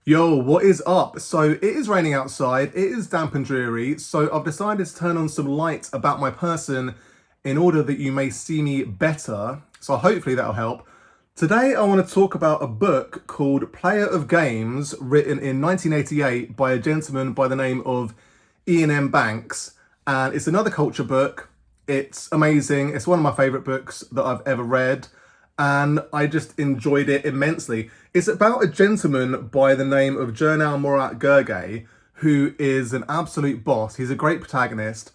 Yo, what is up? So it is raining outside, it is damp and dreary, so I've decided to turn on some light about my person in order that you may see me better. So hopefully that'll help. Today I want to talk about a book called Player of Games, written in 1988 by a gentleman by the name of Ian M. Banks. And it's another culture book. It's amazing. It's one of my favourite books that I've ever read, and I just enjoyed it immensely. It's about a gentleman by the name of Jernal Murat Gergely, who is an absolute boss. He's a great protagonist.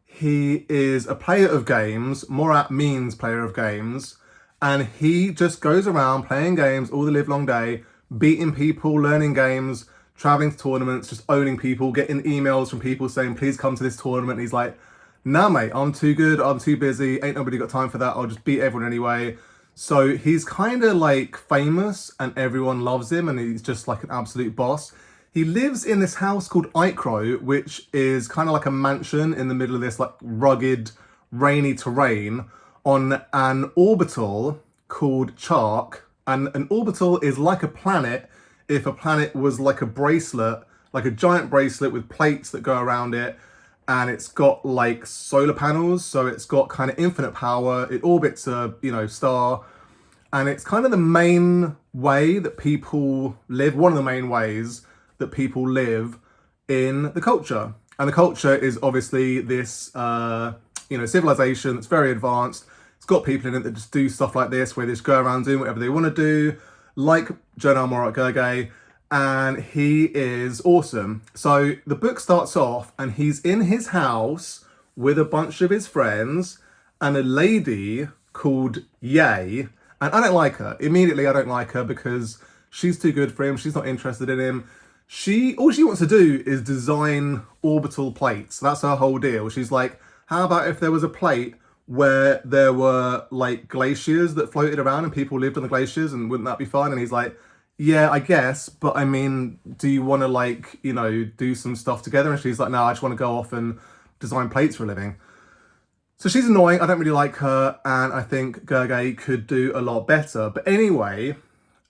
He is a player of games. Murat means player of games. And he just goes around playing games all the live long day, beating people, learning games, traveling to tournaments, just owning people, getting emails from people saying, please come to this tournament. And he's like, nah, mate, I'm too good. I'm too busy. Ain't nobody got time for that. I'll just beat everyone anyway. So he's kind of like famous and everyone loves him and he's just like an absolute boss. He lives in this house called Ikro, which is kind of like a mansion in the middle of this like rugged, rainy terrain on an orbital called Chark. And an orbital is like a planet if a planet was like a bracelet, like a giant bracelet with plates that go around it. And it's got like solar panels, so it's got kind of infinite power. It orbits a, star, and it's kind of the main way that people live, one of the main ways that people live in the culture. And the culture is obviously this, civilization that's very advanced. It's got people in it that just do stuff like this, where they just go around doing whatever they want to do, like Jernal Murat Gergely, and he is awesome. So the book starts off and he's in his house with a bunch of his friends and a lady called Yay. And I don't like her. Immediately I don't like her because she's too good for him. She's not interested in him. All she wants to do is design orbital plates. That's her whole deal. She's like, how about if there was a plate where there were like glaciers that floated around and people lived on the glaciers, and wouldn't that be fun? And he's like, yeah, I guess, but I mean, do you want to do some stuff together? And she's like, no, I just want to go off and design plates for a living. So she's annoying. I don't really like her, and I think Gergely could do a lot better. But anyway,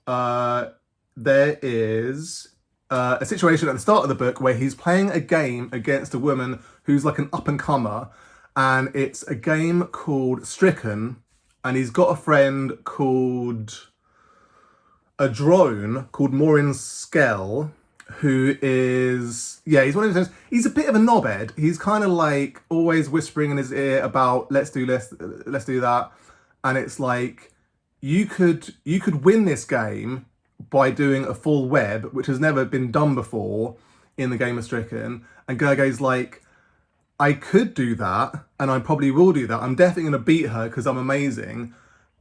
there is a situation at the start of the book where he's playing a game against a woman who's like an up-and-comer, and it's a game called Stricken, and he's got a friend called a drone called Morin Skell, who is, he's one of those, he's a bit of a knobhead. He's kind of like always whispering in his ear about let's do this, let's do that. And it's like, you could win this game by doing a full web, which has never been done before in the game of Stricken. And Gergely's like, I could do that, and I probably will do that. I'm definitely going to beat her because I'm amazing.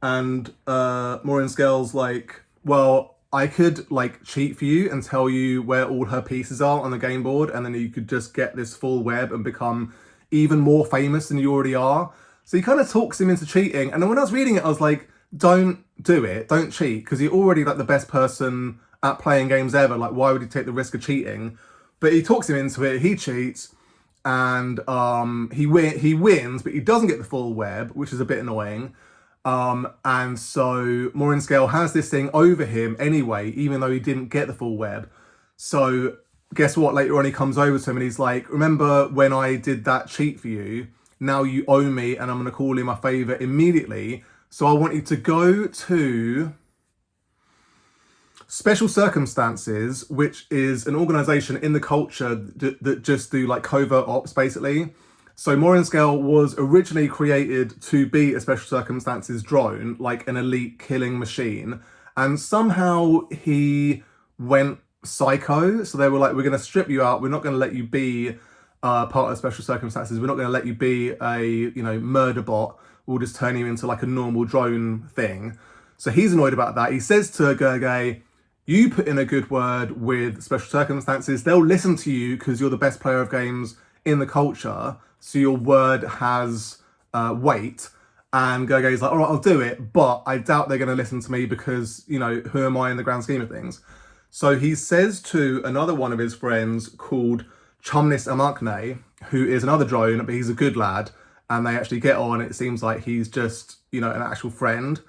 And Morin Skell's like, well, I could like cheat for you and tell you where all her pieces are on the game board, and then you could just get this full web and become even more famous than you already are. So he kind of talks him into cheating. And then when I was reading it, I was like, don't do it, don't cheat, because you're already like the best person at playing games ever. Like, why would you take the risk of cheating? But he talks him into it, he cheats, and he wins, but he doesn't get the full web, which is a bit annoying. And so Morin Skell has this thing over him anyway, even though he didn't get the full web. So guess what? Later on, he comes over to him and he's like, remember when I did that cheat for you? Now you owe me, and I'm going to call in my favor immediately. So I want you to go to Special Circumstances, which is an organization in the culture that just do like covert ops, basically. So Morin Skell was originally created to be a Special Circumstances drone, like an elite killing machine. And somehow he went psycho. So they were like, we're going to strip you out. We're not going to let you be part of Special Circumstances. We're not going to let you be a, murder bot. We'll just turn you into like a normal drone thing. So he's annoyed about that. He says to Gergely, you put in a good word with Special Circumstances. They'll listen to you because you're the best player of games in the culture. So your word has weight. And Gergely's like, all right, I'll do it, but I doubt they're going to listen to me because, who am I in the grand scheme of things? So he says to another one of his friends called Chumnis Amakne, who is another drone, but he's a good lad, and they actually get on. It seems like he's just, an actual friend.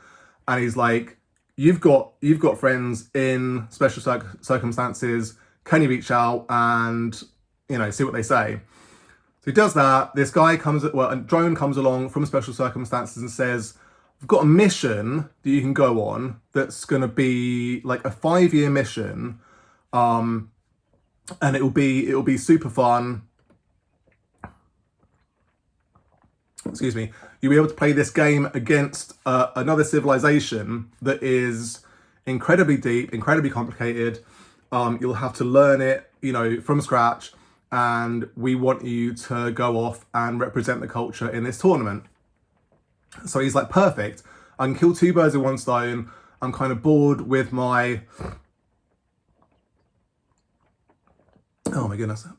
And he's like, you've got friends in special circumstances. Can you reach out and see what they say? So he does that. This guy a drone comes along from special circumstances and says, "I've got a mission that you can go on. That's going to be like a 5-year mission, and it'll be super fun. Excuse me. You'll be able to play this game against another civilization that is incredibly deep, incredibly complicated. You'll have to learn it, from scratch, and we want you to go off and represent the culture in this tournament." So he's like, "Perfect. I can kill two birds with one stone. I'm kind of bored with my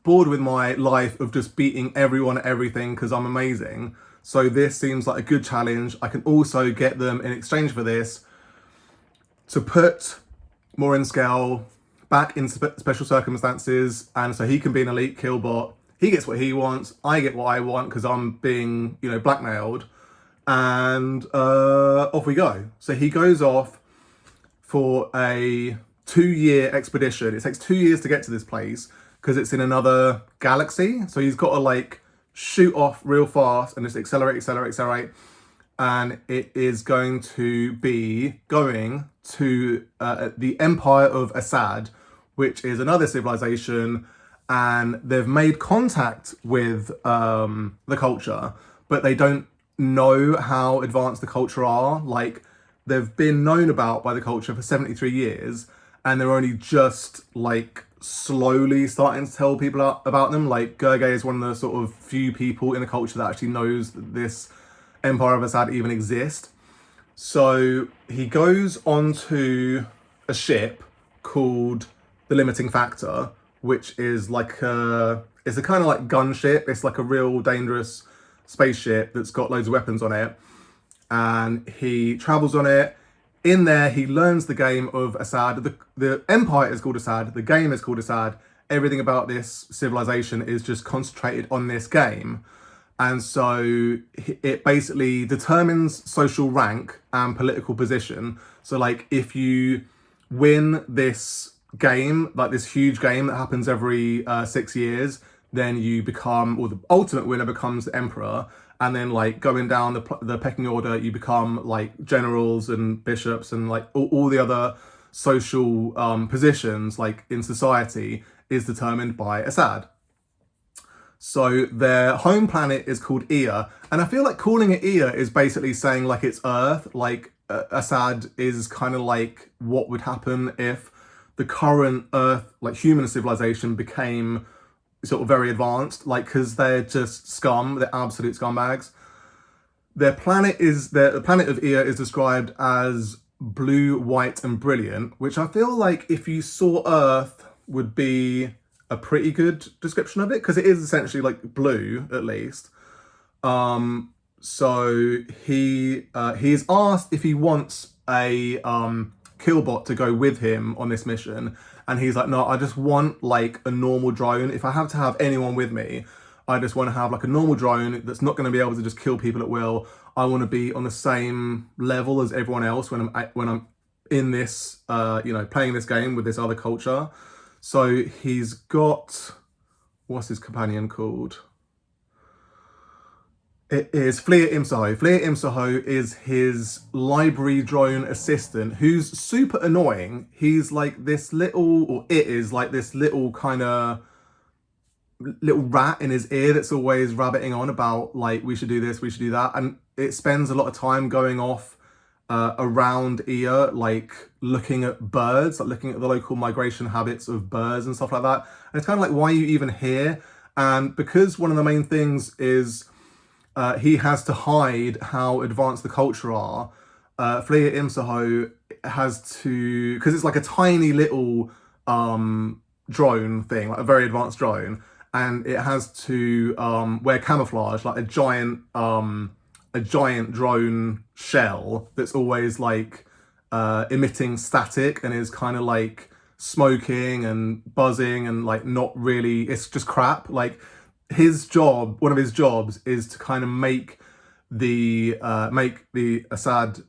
bored with my life of just beating everyone at everything because I'm amazing. So this seems like a good challenge. I can also get them in exchange for this to put Morin Skell back in special circumstances, and so he can be an elite kill bot. He gets what he wants. I get what I want because I'm being, blackmailed, and off we go." So he goes off for a 2-year expedition. It takes 2 years to get to this place because it's in another galaxy. So he's got to shoot off real fast and just accelerate. And it is going to be going to the Empire of Assad, which is another civilization. And they've made contact with the culture, but they don't know how advanced the culture are. They've been known about by the culture for 73 years, and they're only just slowly starting to tell people about them. Gergely is one of the sort of few people in the culture that actually knows that this Empire of Assad even exists. So he goes onto a ship called the Limiting Factor, which is it's a kind of gunship. It's a real dangerous spaceship that's got loads of weapons on it, and he travels on it. In there, he learns the game of Assad. The empire is called Assad. The game is called Assad. Everything about this civilization is just concentrated on this game. And so it basically determines social rank and political position. So if you win this game, this huge game that happens every 6 years, then you become, or the ultimate winner becomes the emperor. And then going down the pecking order, you become generals and bishops and all the other social positions in society is determined by Assad. So their home planet is called Ea, and I feel like calling it Ea is basically saying it's Earth. Assad is kind of what would happen if the current Earth human civilization became sort of very advanced, because they're just scum. They're absolute scumbags. The planet of Ea is described as blue, white, and brilliant, which I feel if you saw Earth would be a pretty good description of it, because it is essentially blue, at least. So he's asked if he wants a killbot to go with him on this mission, and he's like, "No, I just want a normal drone. If I have to have anyone with me, I just want to have a normal drone that's not going to be able to just kill people at will. I want to be on the same level as everyone else when I'm in this playing this game with this other culture." So he's got, what's his companion called? It is Fleer Imsaho. Fleer Imsaho is his library drone assistant, who's super annoying. He's this little, or it is this little kind of little rat in his ear that's always rabbiting on about we should do this, we should do that. And it spends a lot of time going off around Ea, looking at birds, looking at the local migration habits of birds and stuff like that. And it's kind of why are you even here? And because one of the main things is he has to hide how advanced the culture are, Fleer Imsaho has to, because it's a tiny little drone thing, a very advanced drone, and it has to wear camouflage, a giant drone shell that's always emitting static and is kind of smoking and buzzing and not really, it's just crap. His job, one of his jobs, is to kind of make the Assad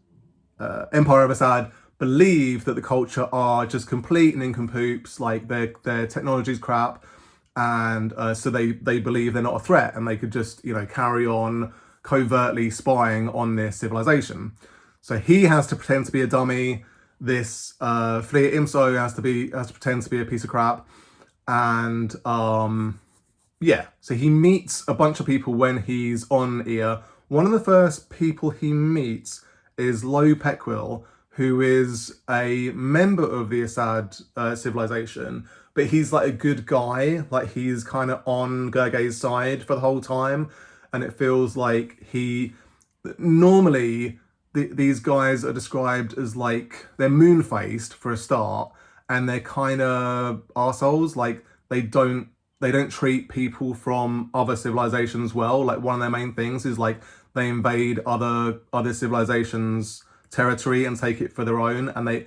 Empire of Assad believe that the culture are just complete nincompoops, like their technology's crap, and so they believe they're not a threat, and they could just carry on covertly spying on this civilization. So he has to pretend to be a dummy. This Fleer Imso has to pretend to be a piece of crap, and yeah. So he meets a bunch of people when he's on Ea. One of the first people he meets is Lo Peckwill, who is a member of the Assad civilization, but he's like a good guy. Like he's kind of on Gergely's side for the whole time, and it feels like normally these guys are described as like they're moon-faced for a start, and they're kind of arseholes. Like they don't treat people from other civilizations well. Like one of their main things is like they invade other civilizations' territory and take it for their own, and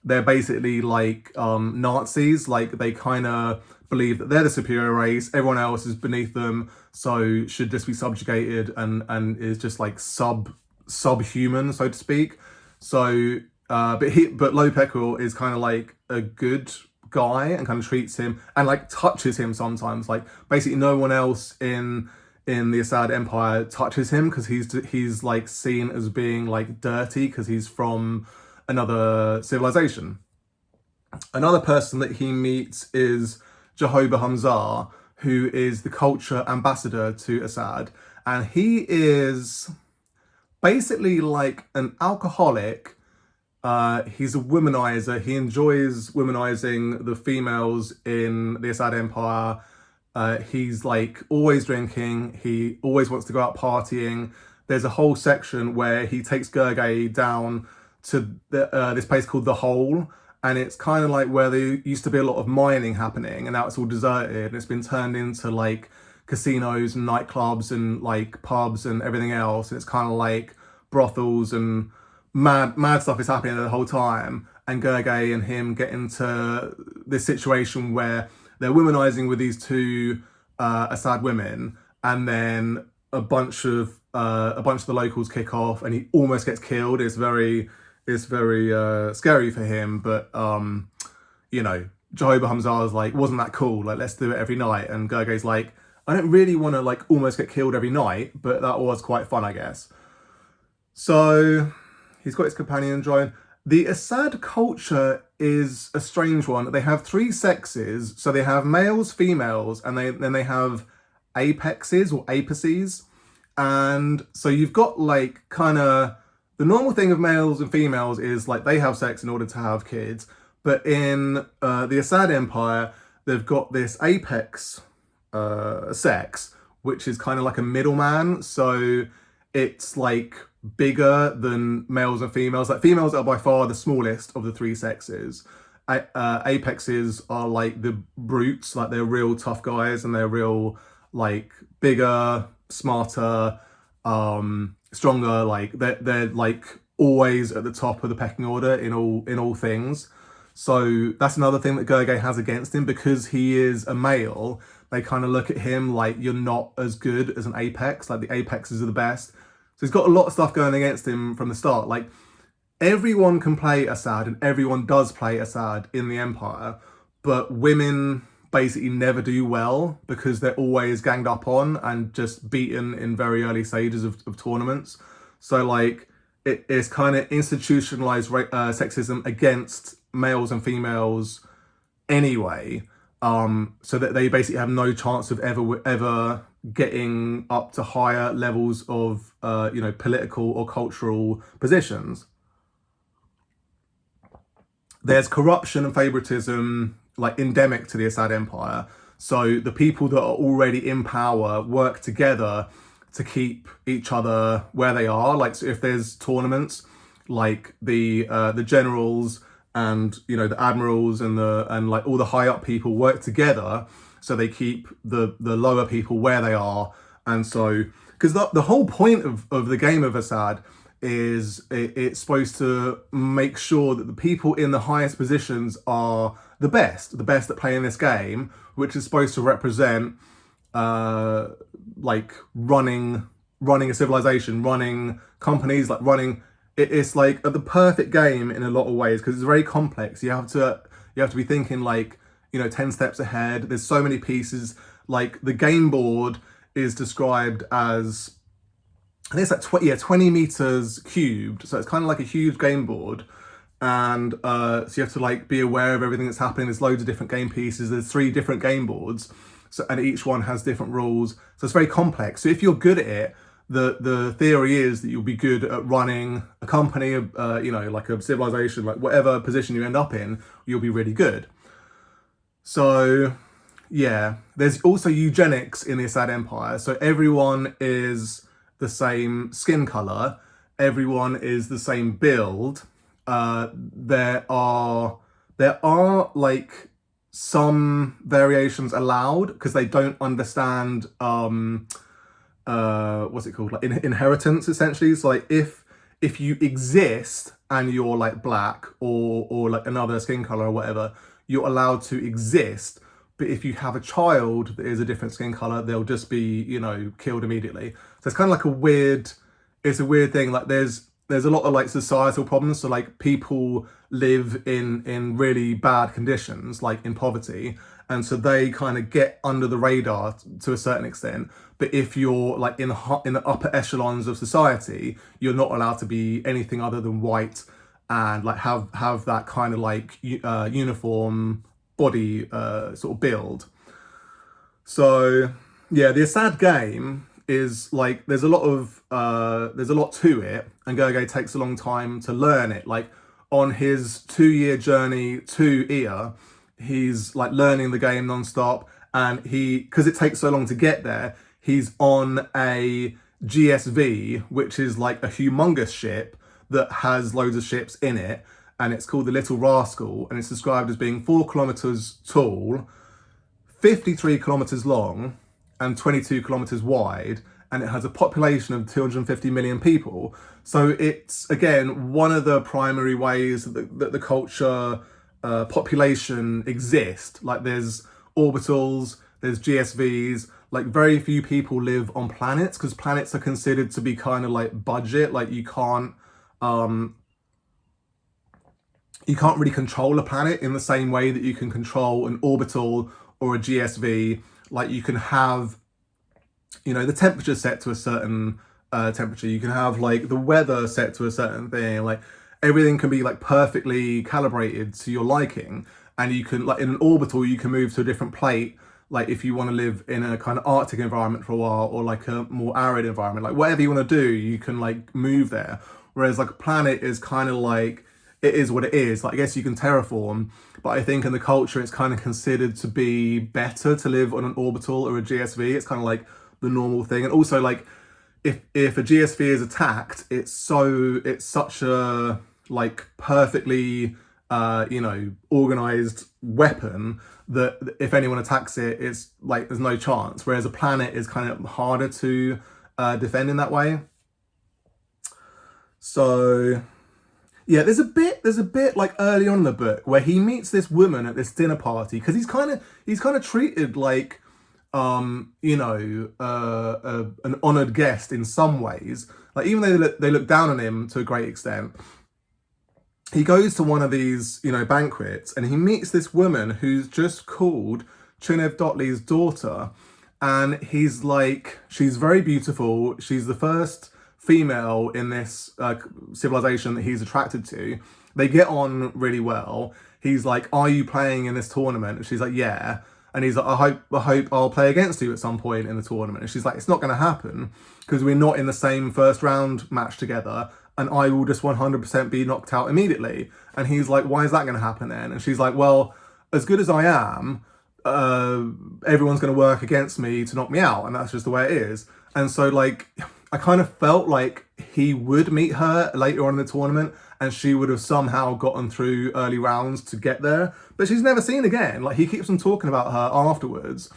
they're basically like Nazis. Like they kind of believe that they're the superior race, everyone else is beneath them, so should just be subjugated and is just like subhuman, so to speak. So but Lo Peckwill is kind of like a good guy and kind of treats him and like touches him sometimes. Like basically no one else in the Assad Empire touches him because he's like seen as being like dirty because he's from another civilization. Another person that he meets is Jehovah Hamzar, who is the culture ambassador to Assad, and he is basically like an alcoholic. He's a womanizer. He enjoys womanizing the females in the Assad Empire. He's like always drinking. He always wants to go out partying. There's a whole section where he takes Gergely down to this place called The Hole, and it's kind of like where there used to be a lot of mining happening, and now it's all deserted, and it's been turned into like casinos and nightclubs and like pubs and everything else, and it's kind of like brothels and mad stuff is happening the whole time. And Gergely and him get into this situation where they're womanizing with these two Assad women, and then a bunch of the locals kick off, and he almost gets killed. It's very scary for him, but Jehovah Hamzar is like, wasn't that cool? Like, let's do it every night. And Gergely's like, I don't really want to like almost get killed every night, but that was quite fun, I guess. So he's got his companion join. The Assad culture is a strange one. They have three sexes. So they have males, females, and then they have apexes or apices. And so you've got like kind of the normal thing of males and females is like they have sex in order to have kids. But in the Assad Empire, they've got this apex sex, which is kind of like a middleman. So it's like bigger than males and females. Like females are by far the smallest of the three sexes. Apexes are like the brutes, like they're real tough guys, and they're real like bigger, smarter, stronger. Like they're like always at the top of the pecking order in all things. So that's another thing that Gergely has against him, because he is a male. They kind of look at him like you're not as good as an apex. Like the apexes are the best. So he's got a lot of stuff going against him from the start. Like everyone can play Assad, and everyone does play Assad in the Empire, but women basically never do well because they're always ganged up on and just beaten in very early stages of tournaments. So like it's kind of institutionalized sexism against males and females anyway. So that they basically have no chance of ever getting up to higher levels of political or cultural positions. There's corruption and favoritism like endemic to the Assad Empire. So the people that are already in power work together to keep each other where they are. Like, so if there's tournaments, like the generals and the admirals and like all the high up people work together, so they keep the lower people where they are. And so because the whole point of the game of Assad is it's supposed to make sure that the people in the highest positions are the best at playing this game, which is supposed to represent like running a civilization, running companies, like running it's like the perfect game in a lot of ways because it's very complex. You have to be thinking like, you know, 10 steps ahead. There's so many pieces. Like the game board is described as, I think it's like 20 meters cubed. So it's kind of like a huge game board. And so you have to like be aware of everything that's happening. There's loads of different game pieces. There's 3 different game boards. So, and each one has different rules. So it's very complex. So if you're good at it, the theory is that you'll be good at running a company, you know, like a civilization, like whatever position you end up in, you'll be really good. So yeah, there's also eugenics in the Assad Empire. So everyone is the same skin color, everyone is the same build. There are like some variations allowed because they don't understand what's it called, like inheritance essentially. So like if you exist and you're like black or like another skin color or whatever, you're allowed to exist. But if you have a child that is a different skin color, they'll just be, you know, killed immediately. So it's kind of like it's a weird thing. Like there's a lot of like societal problems. So like people live in really bad conditions, like in poverty. And so they kind of get under the radar to a certain extent. But if you're like in the upper echelons of society, you're not allowed to be anything other than white and like have that kind of like uniform body sort of build. So yeah, the Assad game is like there's a lot to it, and Gergely takes a long time to learn it. Like on his 2-year journey to Ea, he's like learning the game nonstop, and because it takes so long to get there, he's on a GSV, which is like a humongous ship that has loads of ships in it, and it's called the Little Rascal, and it's described as being 4 kilometers tall, 53 kilometers long, and 22 kilometers wide, and it has a population of 250 million people. So it's, again, one of the primary ways that the culture population exist. Like there's orbitals, there's GSVs, like very few people live on planets because planets are considered to be kind of like budget. Like you can't really control a planet in the same way that you can control an orbital or a GSV. Like you can have, you know, the temperature set to a certain temperature. You can have like the weather set to a certain thing. Like everything can be like perfectly calibrated to your liking. And you can, like in an orbital, you can move to a different plate. Like if you want to live in a kind of Arctic environment for a while, or like a more arid environment, like whatever you want to do, you can like move there. Whereas like a planet is kind of like, it is what it is. Like I guess you can terraform, but I think in the culture it's kind of considered to be better to live on an orbital or a GSV. It's kind of like the normal thing. And also like if a GSV is attacked, it's such a like perfectly you know, organized weapon that if anyone attacks it, it's like there's no chance. Whereas a planet is kind of harder to defend in that way. So yeah, there's a bit like early on in the book where he meets this woman at this dinner party because he's kind of treated like you know, an honored guest in some ways. Like even though they look down on him to a great extent, he goes to one of these, you know, banquets, and he meets this woman who's just called Chunev Dotley's daughter, and he's like, she's very beautiful. She's the first female in this civilization that he's attracted to. They get on really well. He's like, "Are you playing in this tournament?" And she's like, "Yeah." And he's like, I hope I'll play against you at some point in the tournament. And she's like, "It's not going to happen because we're not in the same first round match together, and I will just 100% be knocked out immediately." And he's like, "Why is that going to happen then?" And she's like, "Well, as good as I am, everyone's going to work against me to knock me out, and that's just the way it is." And so like, I kind of felt like he would meet her later on in the tournament and she would have somehow gotten through early rounds to get there, but she's never seen again. Like he keeps on talking about her afterwards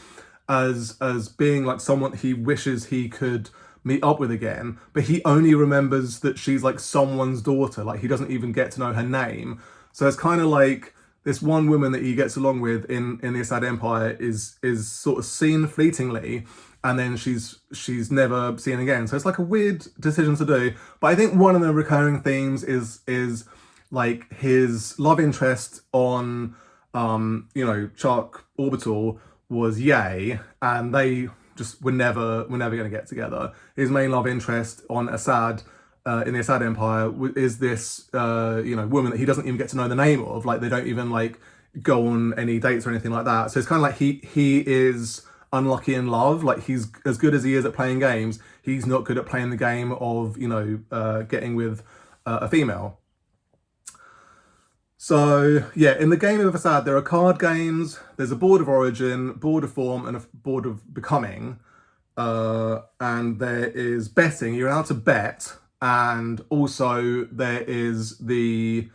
as being like someone he wishes he could meet up with again, but he only remembers that she's like someone's daughter. Like he doesn't even get to know her name. So it's kind of like this one woman that he gets along with in the Assad Empire is sort of seen fleetingly, and then she's never seen again. So it's like a weird decision to do. But I think one of the recurring themes is like his love interest on Chark Orbital was Yay, and they just were never going to get together. His main love interest on Assad in the Assad Empire is this woman that he doesn't even get to know the name of. Like, they don't even like go on any dates or anything like that. So it's kind of like he is unlucky in love. Like, he's as good as he is at playing games, he's not good at playing the game of getting with a female. So yeah, in the game of Assad, there are card games, there's a board of origin, board of form, and a board of becoming, and there is betting. You're allowed to bet, and also there is the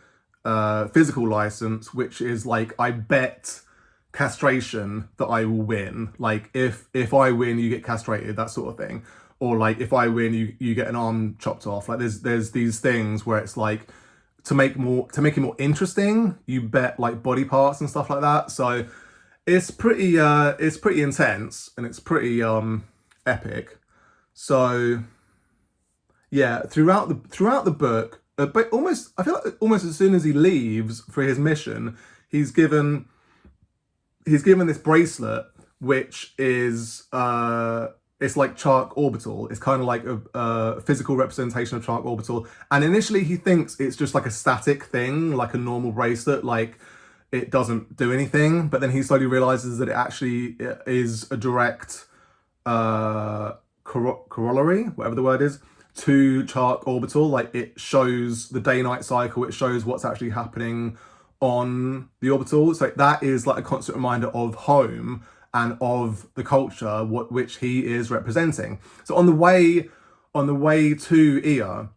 physical license, which is like, I bet castration that I will win. Like, if I win, you get castrated, that sort of thing. Or like, if I win, you get an arm chopped off. Like, there's these things where it's like, to make it more interesting, you bet like body parts and stuff like that. So it's pretty intense, and it's pretty epic. So yeah, throughout the book, but I feel like almost as soon as he leaves for his mission, he's given this bracelet, which is it's like Chark Orbital. It's kind of like a physical representation of Chark Orbital. And initially he thinks it's just like a static thing, like a normal bracelet, like it doesn't do anything. But then he slowly realizes that it actually is a direct corollary, whatever the word is, to Chark Orbital. Like, it shows the day-night cycle, it shows what's actually happening on the orbital. So that is like a constant reminder of home and of the culture which he is representing. So on the way to Ea,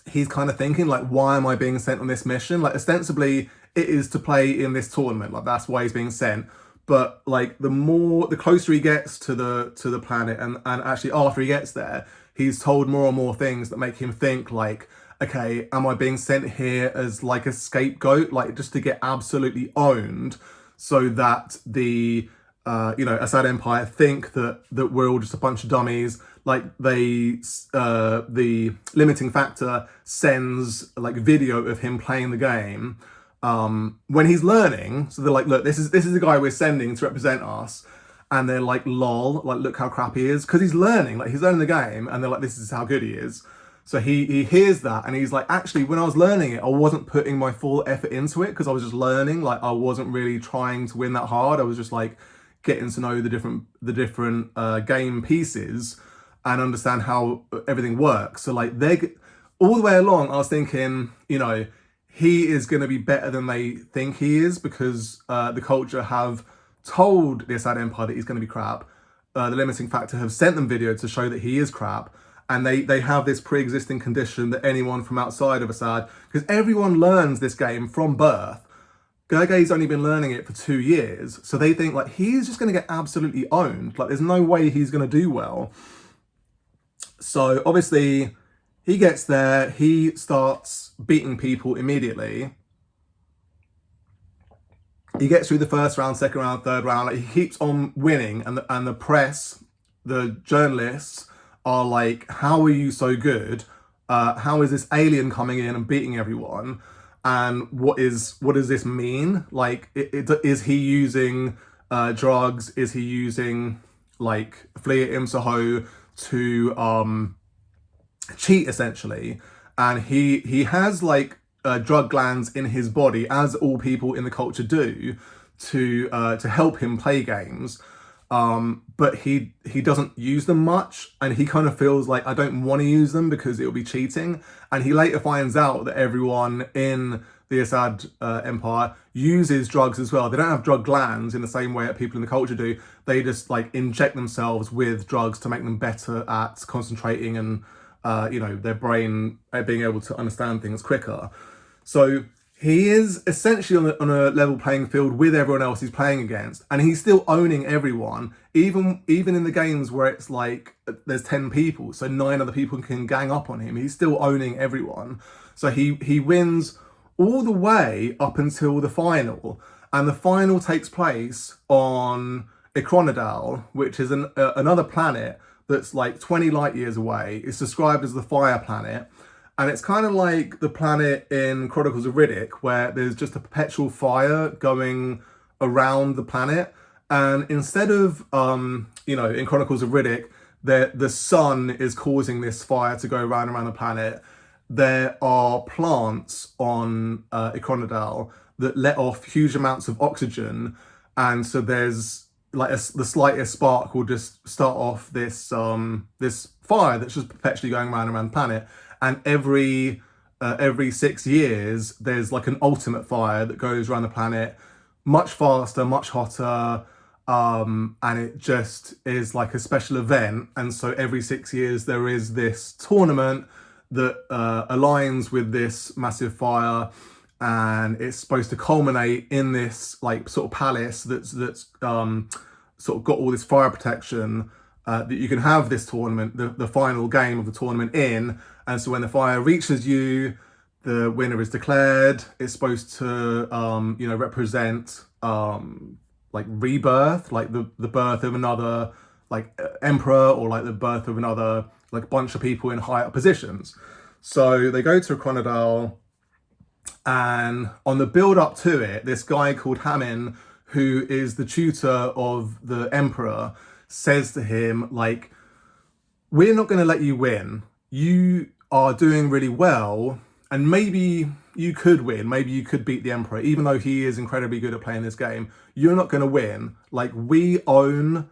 he's kind of thinking like, why am I being sent on this mission? Like, ostensibly it is to play in this tournament, like that's why he's being sent. But like, the closer he gets to the planet, and actually after he gets there, he's told more and more things that make him think like, okay, am I being sent here as like a scapegoat, like just to get absolutely owned, so that the Assad Empire think that we're all just a bunch of dummies. Like, the limiting factor sends like video of him playing the game when he's learning. So they're like, look, this is the guy we're sending to represent us. And they're like, lol, like, look how crap he is. Because he's learning the game, and they're like, this is how good he is. So he hears that, and he's like, actually, when I was learning it, I wasn't putting my full effort into it, because I was just learning. Like, I wasn't really trying to win that hard. I was just like getting to know the different game pieces and understand how everything works. So like, all the way along, I was thinking, he is going to be better than they think he is, because the culture have told the Assad Empire that he's going to be crap. The limiting factor have sent them video to show that he is crap, and they have this pre-existing condition that anyone from outside of Assad, because everyone learns this game from birth. Gergely's only been learning it for 2 years, so they think like, he's just going to get absolutely owned. Like, there's no way he's going to do well. So obviously he gets there, he starts beating people immediately. He gets through the first round, second round, third round. Like, he keeps on winning, and the press, the journalists are like, how are you so good? How is this alien coming in and beating everyone? And what does this mean? Like, is he using drugs? Is he using like Fleer Imsaho to cheat, essentially? And he has like drug glands in his body, as all people in the culture do, to help him play games. But he doesn't use them much, and he kind of feels like, I don't want to use them because it'll be cheating. And he later finds out that everyone in the Assad Empire uses drugs as well. They don't have drug glands in the same way that people in the culture do. They just like inject themselves with drugs to make them better at concentrating and their brain being able to understand things quicker. So he is essentially on a level playing field with everyone else he's playing against, and he's still owning everyone, even in the games where it's like there's 10 people, so 9 other people can gang up on him. He's still owning everyone. So he wins all the way up until the final. And the final takes place on Ikronadal, which is another planet that's like 20 light years away. It's described as the fire planet. And it's kind of like the planet in Chronicles of Riddick, where there's just a perpetual fire going around the planet. And instead of, in Chronicles of Riddick, the sun is causing this fire to go round and around the planet. There are plants on Ikronadal that let off huge amounts of oxygen, and so there's like the slightest spark will just start off this this fire that's just perpetually going round and around the planet. And every 6 years, there's like an ultimate fire that goes around the planet, much faster, much hotter. And it just is like a special event. And so every 6 years there is this tournament that aligns with this massive fire, and it's supposed to culminate in this like sort of palace that's sort of got all this fire protection that you can have this tournament, the final game of the tournament in. And so when the fire reaches you, the winner is declared. It's supposed to represent like rebirth, like the birth of another like emperor, or like the birth of another like bunch of people in higher positions. So they go to Ikronadal, and on the build up to it, this guy called Hamin, who is the tutor of the emperor, says to him like, we're not going to let you win. You are doing really well, and maybe you could win, maybe you could beat the emperor, even though he is incredibly good at playing this game. You're not going to win. Like, we own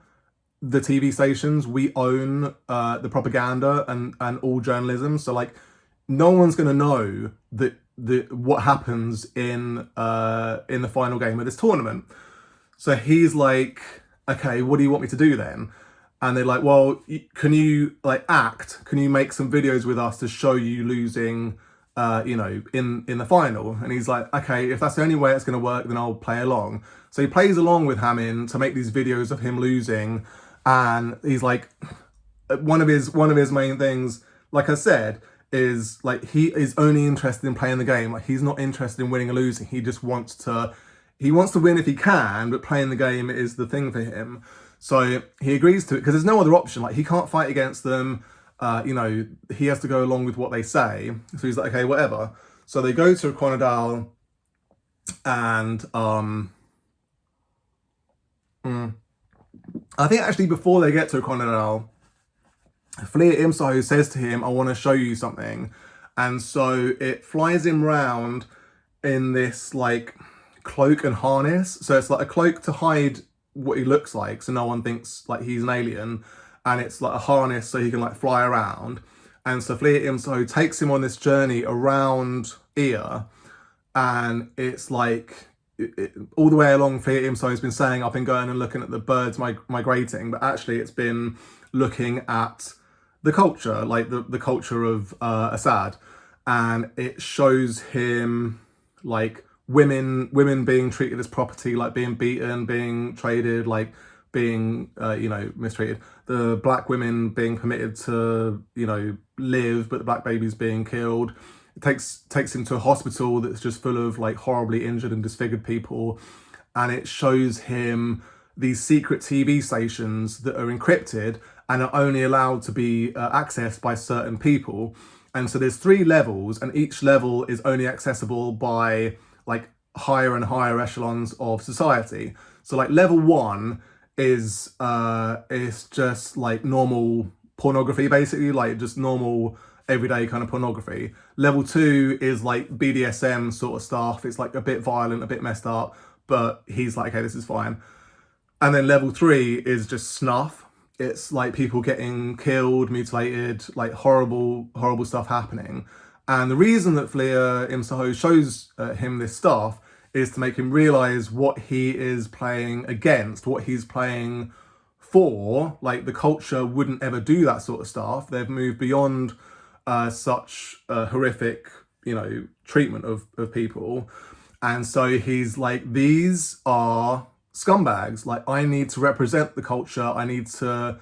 the TV stations, we own the propaganda and all journalism, so like no one's going to know that what happens in the final game of this tournament. So he's like, okay, what do you want me to do then? And they're like, well, can you make some videos with us to show you losing in the final? And he's like, okay, if that's the only way it's going to work, then I'll play along. So he plays along with Hamin to make these videos of him losing. And he's like, one of his main things, like I said, is like he is only interested in playing the game. Like, he's not interested in winning or losing. He just wants to win if he can, but playing the game is the thing for him. So he agrees to it because there's no other option. Like, he can't fight against them. He has to go along with what they say. So he's like, okay, whatever. So they go to Ikronadal, and I think actually before they get to Ikronadal, Fleer Imsaho says to him, I want to show you something. And so it flies him round in this like cloak and harness. So it's like a cloak to hide what he looks like, so no one thinks like he's an alien, and it's like a harness so he can like fly around. And so Fleer Imsaho takes him on this journey around Ear, and it's like all the way along, Fleer Imsaho has been saying, I've been going and looking at the birds migrating, but actually it's been looking at the culture, like the culture of Assad. And it shows him like women being treated as property, like being beaten, being traded, like being mistreated. The black women being permitted to live, but the black babies being killed. It takes him to a hospital that's just full of like horribly injured and disfigured people, and it shows him these secret TV stations that are encrypted and are only allowed to be accessed by certain people. And so there's 3 levels, and each level is only accessible by like higher and higher echelons of society. So like level 1 is just like normal pornography, basically, like just normal everyday kind of pornography. Level 2 is like BDSM sort of stuff. It's like a bit violent, a bit messed up, but he's like, okay, this is fine. And then level 3 is just snuff. It's like people getting killed, mutilated, like horrible stuff happening. And the reason that Fleer Imsaho shows him this stuff is to make him realize what he is playing against, what he's playing for. Like, the culture wouldn't ever do that sort of stuff. They've moved beyond such horrific, treatment of people. And so he's like, these are scumbags. Like, I need to represent the culture. I need to,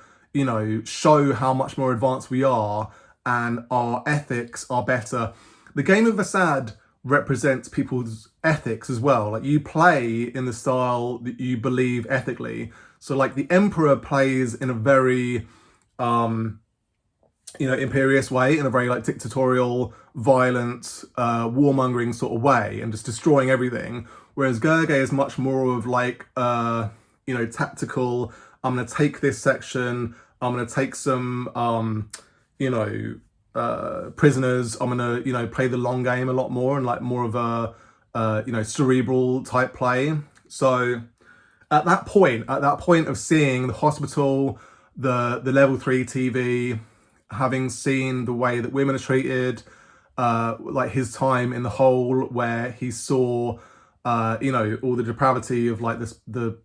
show how much more advanced we are, and our ethics are better. The game of Assad represents people's ethics as well. Like you play in the style that you believe ethically. So like the Emperor plays in a very imperious way, in a very like dictatorial, violent, warmongering sort of way, and just destroying everything. Whereas Gurgay is much more of like, tactical. I'm going to take this section. I'm going to take some, prisoners. I'm going to, play the long game a lot more, and like more of a, cerebral type play. So at that point of seeing the hospital, the level 3 TV, having seen the way that women are treated, like his time in the hole where he saw, all the depravity of like the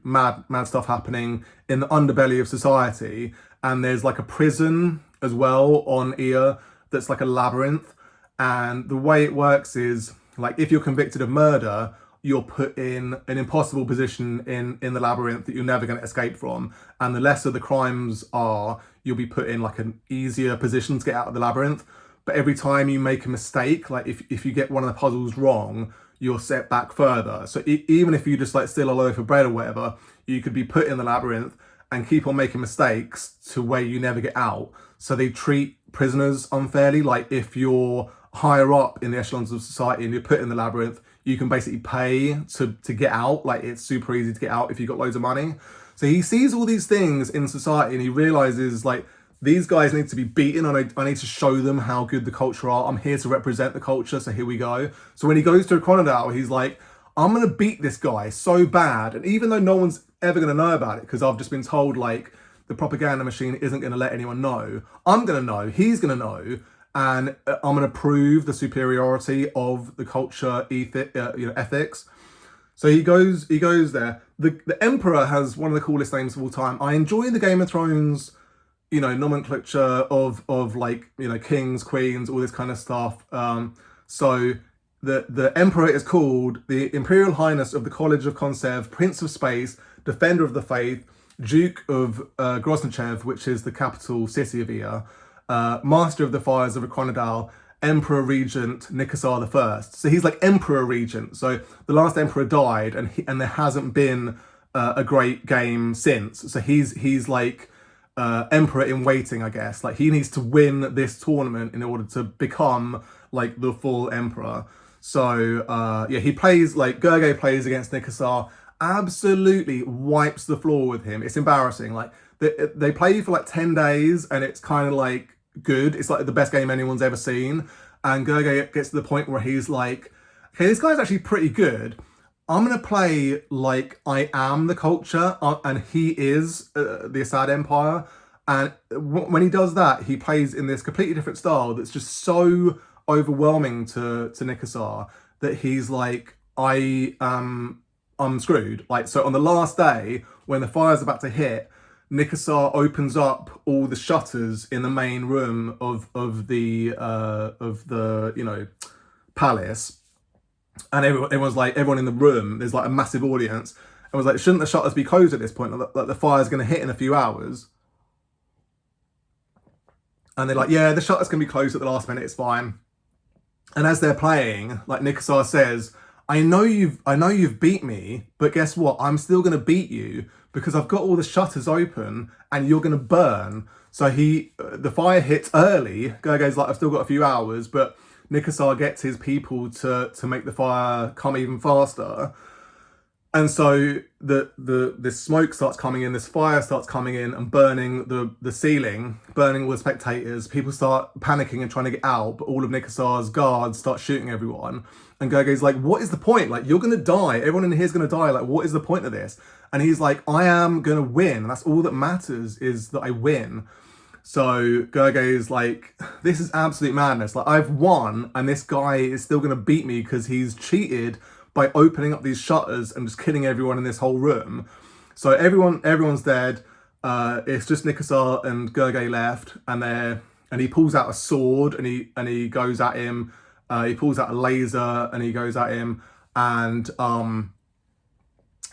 mad stuff happening in the underbelly of society. And there's like a prison as well on Ea that's like a labyrinth. And the way it works is like, if you're convicted of murder, you're put in an impossible position in the labyrinth that you're never going to escape from. And the lesser the crimes are, you'll be put in like an easier position to get out of the labyrinth. But every time you make a mistake, like if you get one of the puzzles wrong, you're set back further. So even if you just like steal a loaf of bread or whatever, you could be put in the labyrinth and keep on making mistakes to where you never get out. So they treat prisoners unfairly. Like if you're higher up in the echelons of society and you're put in the labyrinth, you can basically pay to get out. Like it's super easy to get out if you've got loads of money. So he sees all these things in society and he realizes like, these guys need to be beaten, and I need to show them how good the culture are. I'm here to represent the culture, so here we go. So when he goes to Chronodal, he's like, I'm going to beat this guy so bad. And even though no one's ever going to know about it, because I've just been told like the propaganda machine isn't going to let anyone know, I'm going to know, he's going to know, and I'm going to prove the superiority of the culture ethics. So he goes there. The Emperor has one of the coolest names of all time. I enjoy the Game of Thrones nomenclature of like, kings, queens, all this kind of stuff. So the Emperor is called the Imperial Highness of the College of Konsev, Prince of Space, Defender of the Faith, Duke of Groznychev, which is the capital city of Ea, Master of the Fires of Chronodal, Emperor Regent Nikosar I. So he's like Emperor Regent. So the last Emperor died, and there hasn't been a great game since. So he's like Emperor in waiting, I guess. Like he needs to win this tournament in order to become like the full Emperor. So he plays, like Gurgay plays against Nikosar, absolutely wipes the floor with him. It's embarrassing. Like they play for like 10 days and it's kind of like good. It's like the best game anyone's ever seen. And Gurgay gets to the point where he's like, okay, this guy's actually pretty good. I'm going to play like I am the culture and he is the Assad Empire. And when he does that, he plays in this completely different style that's just so overwhelming to Nikosar that he's like, I'm screwed. Like, so on the last day, when the fire's about to hit, Nikosar opens up all the shutters in the main room of the palace. And everyone in the room, there's like a massive audience. And was like, shouldn't the shutters be closed at this point? Like the fire's going to hit in a few hours. And they're like, yeah, the shutters can be closed at the last minute. It's fine. And as they're playing, like Nikosar says, I know you've beat me, but guess what? I'm still going to beat you because I've got all the shutters open and you're going to burn. So the fire hits early. Gurgay's like, I've still got a few hours, but Nikosar gets his people to make the fire come even faster. And so this smoke starts coming in, this fire starts coming in and burning the ceiling, burning all the spectators. People start panicking and trying to get out, but all of Nikosar's guards start shooting everyone. And Gurgay's like, what is the point? Like, you're going to die. Everyone in here is going to die. Like, what is the point of this? And he's like, I am going to win. And that's all that matters, is that I win. So Gurgay is like, this is absolute madness. Like, I've won and this guy is still going to beat me because he's cheated by opening up these shutters and just killing everyone in this whole room. So everyone's dead. It's just Nikosar and Gurgay left, and he pulls out a sword and he goes at him. He pulls out a laser and he goes at him, and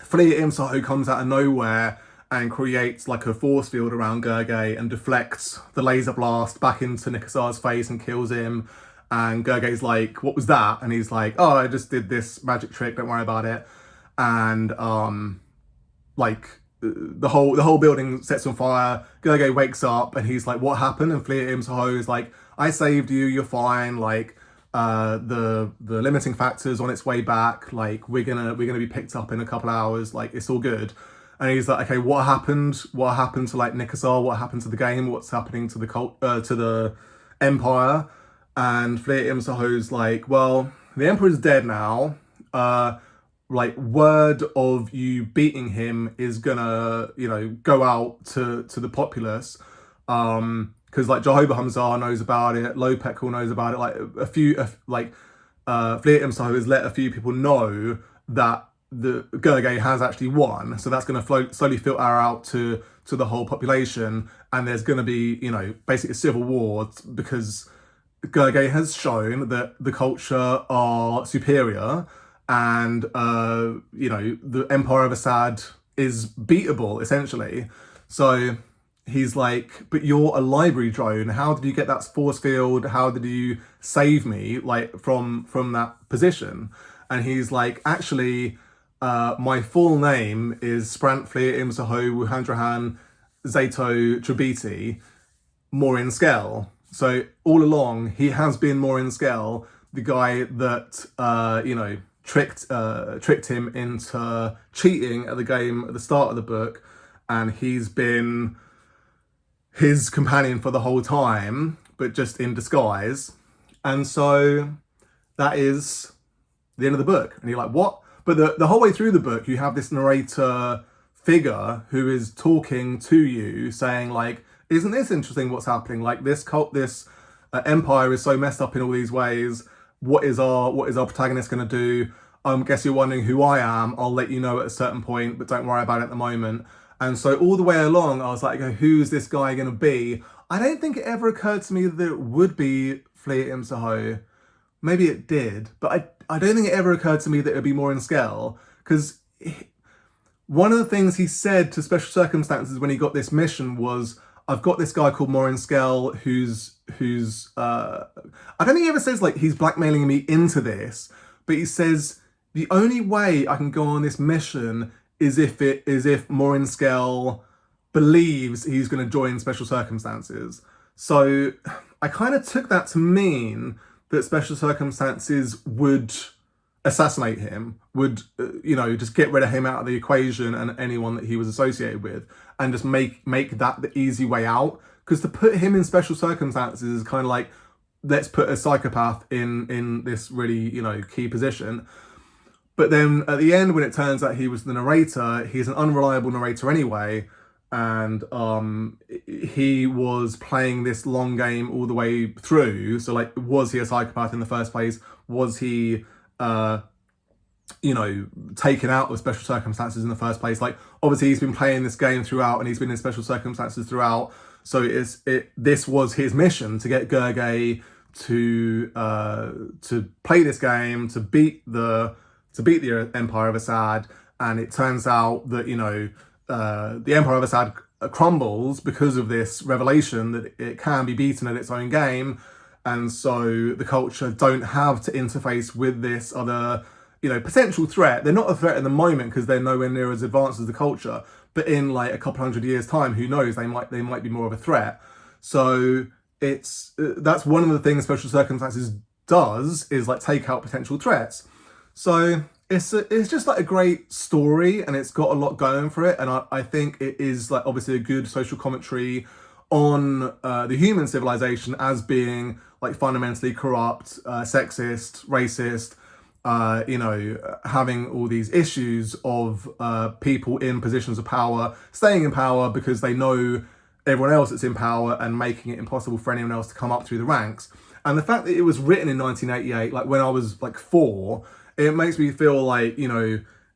Flea Imsahu comes out of nowhere and creates like a force field around Gurgay and deflects the laser blast back into Nikosar's face and kills him. And Gerge's like, what was that? And he's like, oh, I just did this magic trick, don't worry about it. And like the whole building sets on fire. Gerge wakes up and he's like, what happened? And Fleer Im Saho is like, I saved you, you're fine. Like the limiting factor's on its way back. Like we're gonna be picked up in a couple hours. Like it's all good. And he's like, okay, what happened? What happened to like Nikasar? What happened to the game? What's happening to the to the Empire? And Fleer Im Saho's like, well, the Emperor's dead now. Like word of you beating him is gonna, go out to the populace. Because like Jehovah Hamzar knows about it, Lopekal knows about it. Like a few, Fleer Im Saho has let a few people know that the Gerge has actually won. So that's going to slowly filter out to the whole population, and there's going to be, basically a civil war because Gerge has shown that the culture are superior, and the Empire of Assad is beatable essentially. So he's like, but you're a library drone. How did you get that force field? How did you save me like from that position? And he's like, actually, my full name is Sprant Fleer Im Saho Wuhandrahan Zato Tribiti Morin Skell. So all along, he has been Morin Skell, the guy that tricked him into cheating at the game at the start of the book, and he's been his companion for the whole time, but just in disguise. And so that is the end of the book. And you're like, what? But the whole way through the book, you have this narrator figure who is talking to you, saying like, isn't this interesting what's happening? Like this empire is so messed up in all these ways. What is our protagonist going to do? I guess you're wondering who I am. I'll let you know at a certain point, but don't worry about it at the moment. And so all the way along, I was like, okay, who's this guy going to be? I don't think it ever occurred to me that it would be Fleer Im Saho. Maybe it did, but I don't think it ever occurred to me that it would be Morin Skell, because one of the things he said to Special Circumstances when he got this mission was, I've got this guy called Morin Skell who's I don't think he ever says like he's blackmailing me into this, but he says the only way I can go on this mission is if Morin Skell believes he's going to join Special Circumstances. So I kind of took that to mean that Special Circumstances would assassinate him, would just get rid of him out of the equation and anyone that he was associated with, and just make that the easy way out. Because to put him in Special Circumstances is kind of like, let's put a psychopath in this really key position. But then at the end, when it turns out he was the narrator, he's an unreliable narrator anyway, and he was playing this long game all the way through. So like, was he a psychopath in the first place? Was he taken out of Special Circumstances in the first place? Like, obviously he's been playing this game throughout, and he's been in Special Circumstances throughout. So this was his mission, to get Gerge to play this game, to beat the Empire of Assad. And it turns out that the Empire of Assad crumbles because of this revelation that it can be beaten at its own game. And so the culture don't have to interface with this other, potential threat. They're not a threat at the moment because they're nowhere near as advanced as the culture. But in like a couple hundred years' time, who knows? They might be more of a threat. So that's one of the things Special Circumstances does, is like take out potential threats. So it's just like a great story, and it's got a lot going for it. And I think it is like obviously a good social commentary on the human civilization as being like fundamentally corrupt, sexist, racist, having all these issues of people in positions of power staying in power because they know everyone else that's in power, and making it impossible for anyone else to come up through the ranks. And the fact that it was written in 1988, like when I was like 4, it makes me feel like,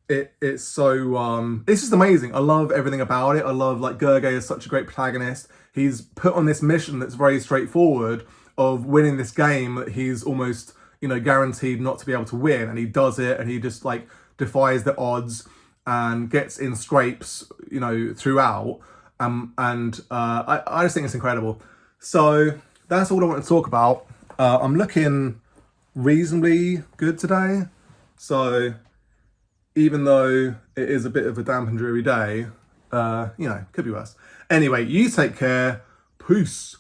it's so, it's just amazing. I love everything about it. I love like Gerge is such a great protagonist. He's put on this mission that's very straightforward of winning this game that he's almost, guaranteed not to be able to win. And he does it, and he just like defies the odds and gets in scrapes, throughout. I just think it's incredible. So that's all I want to talk about. I'm looking reasonably good today. So even though it is a bit of a damp and dreary day, could be worse. Anyway, you take care. Peace.